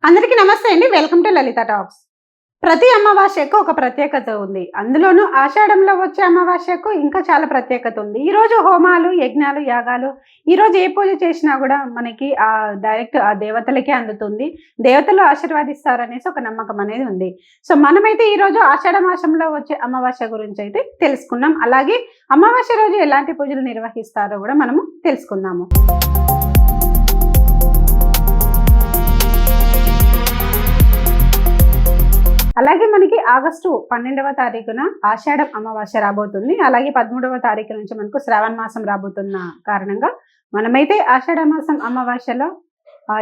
అందరికీ నమస్తే అండి. Welcome to Lalitha talks. ప్రతి అమావాస్యకు ఒక ప్రత్యేకత ఉంది. అందులోనూ ఆషాఢంలో వచ్చే అమావాస్యకు ఇంకా చాలా ప్రత్యేకత ఉంది. ఈరోజు హోమాలు, యజ్ఞాలు, యాగాలు ఈరోజు ఏ పూజ చేసినా కూడా మనకి డైరెక్ట్ ఆ దేవతలకే అందుతుంది. దేవతలు ఆశీర్వదిస్తారనేసి ఒక నమ్మకం అనేది ఉంది. సో మనమైతే ఈరోజు ఆషాఢ మాసంలో వచ్చే అమావాస్య గురించి అయితే తెలుసుకున్నాం. అలాగే అమావాస్య రోజు ఎలాంటి పూజలు నిర్వహిస్తారో కూడా మనము తెలుసుకుందాము. అలాగే మనకి ఆగస్టు 12వ తారీఖున ఆషాఢం అమావాస్య రాబోతుంది. అలాగే 13వ తారీఖు నుంచి మనకు శ్రావణ మాసం రాబోతున్న కారణంగా మనమైతే ఆషాఢ మాసం అమావాస్యలో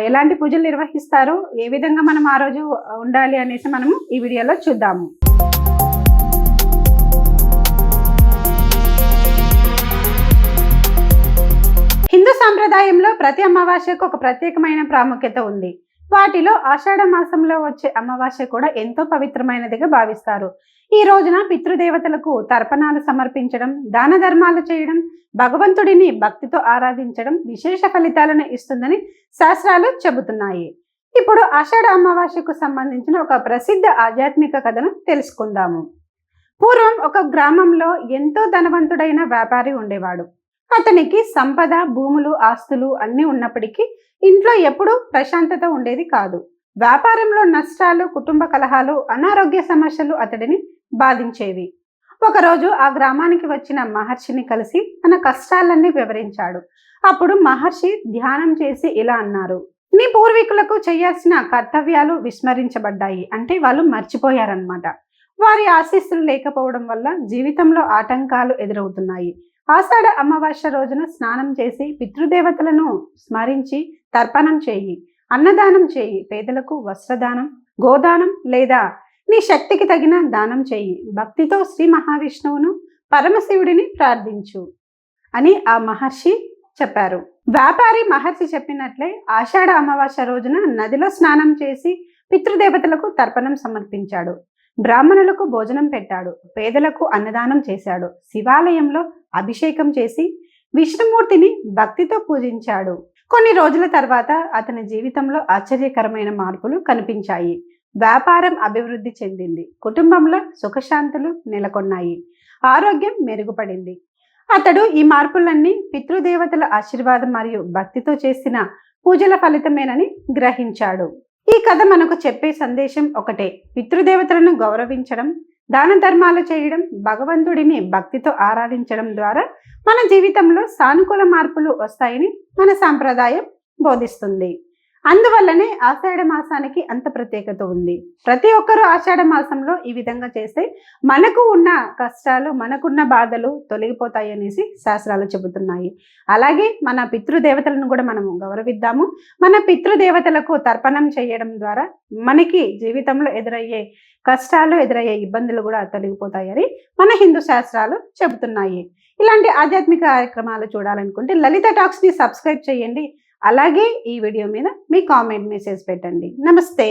ఎలాంటి పూజలు నిర్వహిస్తారు, ఏ విధంగా మనం ఆ రోజు ఉండాలి అనేసి మనము ఈ వీడియోలో చూద్దాము. హిందూ సాంప్రదాయంలో ప్రతి అమావాస్యకు ఒక ప్రత్యేకమైన ప్రాముఖ్యత ఉంది. వాటిలో ఆషాఢ మాసంలో వచ్చే అమావాస్య కూడా ఎంతో పవిత్రమైనదిగా భావిస్తారు. ఈ రోజున పితృదేవతలకు తర్పణాలు సమర్పించడం, దాన ధర్మాలు చేయడం, భగవంతుడిని భక్తితో ఆరాధించడం విశేష ఫలితాలను ఇస్తుందని శాస్త్రాలు చెబుతున్నాయి. ఇప్పుడు ఆషాఢ అమావాస్యకు సంబంధించిన ఒక ప్రసిద్ధ ఆధ్యాత్మిక కథను తెలుసుకుందాము. పూర్వం ఒక గ్రామంలో ఎంతో ధనవంతుడైన వ్యాపారి ఉండేవాడు. అతనికి సంపద, భూములు, ఆస్తులు అన్నీ ఉన్నప్పటికీ ఇంట్లో ఎప్పుడూ ప్రశాంతత ఉండేది కాదు. వ్యాపారంలో నష్టాలు, కుటుంబ కలహాలు, అనారోగ్య సమస్యలు అతడిని బాధించేవి. ఒకరోజు ఆ గ్రామానికి వచ్చిన మహర్షిని కలిసి తన కష్టాలన్నీ వివరించాడు. అప్పుడు మహర్షి ధ్యానం చేసి ఇలా అన్నారు: నీ పూర్వీకులకు చేయాల్సిన కర్తవ్యాలు విస్మరించబడ్డాయి. అంటే వాళ్ళు మర్చిపోయారన్నమాట. వారి ఆశీస్సులు లేకపోవడం వల్ల జీవితంలో ఆటంకాలు ఎదురవుతున్నాయి. ఆషాఢ అమావాస్య రోజున స్నానం చేసి పితృదేవతలను స్మరించి తర్పణం చేయి, అన్నదానం చేయి, పేదలకు వస్త్రదానం, గోదానం లేదా నీ శక్తికి తగిన దానం చేయి, భక్తితో శ్రీ మహావిష్ణువును, పరమశివుడిని ప్రార్థించు అని ఆ మహర్షి చెప్పారు. వ్యాపారి మహర్షి చెప్పినట్లే ఆషాఢ అమావాస్య రోజున నదిలో స్నానం చేసి పితృదేవతలకు తర్పణం సమర్పించాడు. బ్రాహ్మణులకు భోజనం పెట్టాడు, పేదలకు అన్నదానం చేశాడు, శివాలయంలో అభిషేకం చేసి విష్ణుమూర్తిని భక్తితో పూజించాడు. కొన్ని రోజుల తర్వాత అతని జీవితంలో ఆశ్చర్యకరమైన మార్పులు కనిపించాయి. వ్యాపారం అభివృద్ధి చెందింది, కుటుంబంలో సుఖశాంతులు నెలకొన్నాయి, ఆరోగ్యం మెరుగుపడింది. అతడు ఈ మార్పులన్నీ పితృదేవతల ఆశీర్వాదం మరియు భక్తితో చేసిన పూజల ఫలితమేనని గ్రహించాడు. ఈ కథ మనకు చెప్పే సందేశం ఒకటే: పితృదేవతలను గౌరవించడం, దాన ధర్మాలు చేయడం, భగవంతుడిని భక్తితో ఆరాధించడం ద్వారా మన జీవితంలో సానుకూల మార్పులు వస్తాయని మన సాంప్రదాయం బోధిస్తుంది. అందువల్లనే ఆషాఢ మాసానికి అంత ప్రత్యేకత ఉంది. ప్రతి ఒక్కరూ ఆషాఢ మాసంలో ఈ విధంగా చేస్తే మనకు ఉన్న కష్టాలు, మనకున్న బాధలు తొలగిపోతాయి అనేసి శాస్త్రాలు చెబుతున్నాయి. అలాగే మన పితృదేవతలను కూడా మనము గౌరవిద్దాము. మన పితృదేవతలకు తర్పణం చేయడం ద్వారా మనకి జీవితంలో ఎదురయ్యే కష్టాలు, ఎదురయ్యే ఇబ్బందులు కూడా తొలగిపోతాయని మన హిందూ శాస్త్రాలు చెబుతున్నాయి. ఇలాంటి ఆధ్యాత్మిక కార్యక్రమాలు చూడాలనుకుంటే లలిత టాక్స్ని సబ్స్క్రైబ్ చేయండి. అలాగే ఈ వీడియో మీద మీ కామెంట్ మెసేజ్ పెట్టండి. నమస్తే.